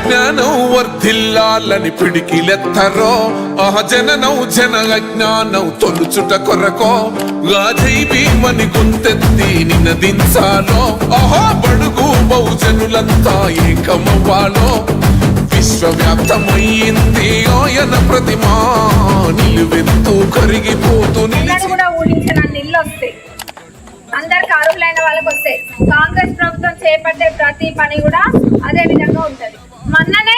విజ్ఞానం వర్ధిల్లాలని పిడికిలెత్తరో జననం జన అజ్ఞానం తొలుచుట కొరకో గాజై భీమని గుంతెత్తి నినదించాలో బడుగు బహుజనులంతా ఏకమవ్వాలో విశ్వవ్యాప్తమయ్యింది ఆయన ప్రతిమా నిలువెత్తు కరిగిపోతూ కూడా ఊహించనన్ని ఇల్లు వస్తాయి, అందరికి అర్హులైన వాళ్ళకి వస్తాయి. కాంగ్రెస్ ప్రభుత్వం చేపట్టే ప్రతి పని కూడా అదే విధంగా ఉంటది. మొన్ననే